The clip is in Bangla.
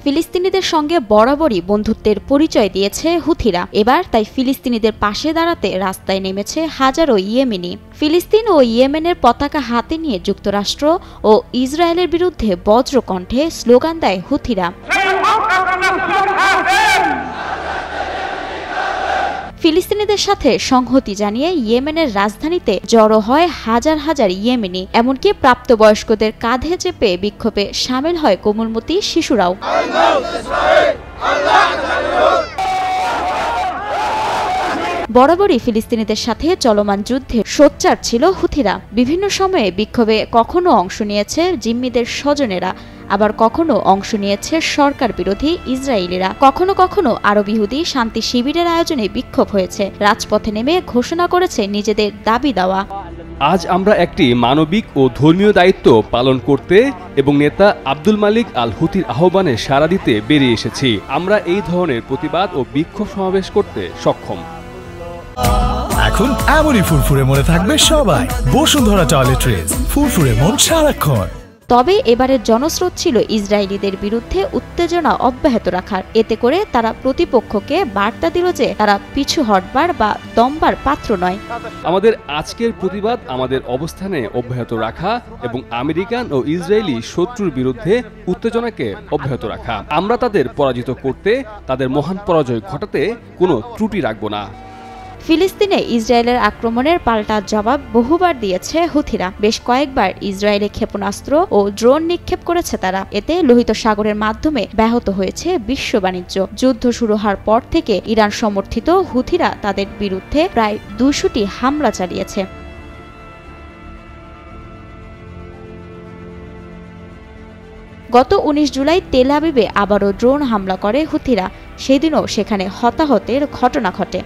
ফিলিস্তিনিদের সঙ্গে বরাবরই বন্ধুত্বের পরিচয় দিয়েছে হুথিরা। এবার তাই ফিলিস্তিনিদের পাশে দাঁড়াতে রাস্তায় নেমেছে হাজারো ইয়েমেনি। ফিলিস্তিন ও ইয়েমেনের পতাকা হাতে নিয়ে যুক্তরাষ্ট্র ও ইসরায়েলের বিরুদ্ধে বজ্রকণ্ঠে স্লোগান দেয় হুথিরা। ফিলিস্তিনিদের সাথে সংহতি জানিয়ে ইয়েমেনের রাজধানীতে জড়ো হয় হাজার হাজার ইয়েমেনি। এমনকি প্রাপ্তবয়স্কদের কাঁধে চেপে বিক্ষোভে সামিল হয় কোমলমতি শিশুরাও। বরাবরই ফিলিস্তিনিদের সাথে চলমান যুদ্ধে সোচ্চার ছিল হুথিরা। বিভিন্ন সময়ে বিক্ষোভে কখনো অংশ নিয়েছে জিম্মিদের স্বজনেরা, আবার কখনো অংশ নিয়েছে সরকার বিরোধী ইসরায়েলিরা। কখনো কখনো আরব ইহুদি শান্তি শিবিরের আয়োজনে বিক্ষোভ হয়েছে। রাজপথে নেমে ঘোষণা করেছে নিজেদের দাবি দেওয়া। আজ আমরা একটি মানবিক ও ধর্মীয় দায়িত্ব পালন করতে এবং নেতা আব্দুল মালিক আল হুথির আহ্বানে সাড়া দিতে বেরিয়ে এসেছি। আমরা এই ধরনের প্রতিবাদ ও বিক্ষোভ সমাবেশ করতে সক্ষম। এখন এমনই ফুরফুরে মনে থাকবে সবাই। বসুন্ধরা টয়লেট্রিজ, ফুরফুরে মন সারাক্ষণ। তবে এবারের জনস্রোত ছিল ইসরায়েলিদের বিরুদ্ধে উত্তেজনা অব্যাহত রাখার। এতে করে তারা প্রতিপক্ষকে বার্তা দিল যে তারা পিছু হটবার বা দমবার পাত্র নয়। আমাদের আজকের প্রতিবাদ আমাদের অবস্থানে অব্যাহত রাখা এবং আমেরিকান ও ইসরায়েলি শত্রুর বিরুদ্ধে উত্তেজনাকে অব্যাহত রাখা। আমরা তাদের পরাজিত করতে, তাদের মহান পরাজয় ঘটাতে কোনো ত্রুটি রাখব না। ফিলিস্তিনে ইসরায়েলের আক্রমণের পাল্টা জবাব বহুবার দিয়েছে হুথিরা। বেশ কয়েকবার ইসরায়েলে ক্ষেপণাস্ত্র ও ড্রোন নিক্ষেপ করেছে তারা। এতে লোহিত সাগরের মাধ্যমে ব্যাহত হয়েছে বিশ্ব বাণিজ্য। যুদ্ধ শুরু হওয়ার পর থেকে ইরান সমর্থিত হুথিরা তাদের বিরুদ্ধে প্রায় 200টি হামলা চালিয়েছে। গত 19 জুলাই তেল আবিবে আবারও ড্রোন হামলা করে হুথিরা। সেদিনও সেখানে হতাহতের ঘটনা ঘটে।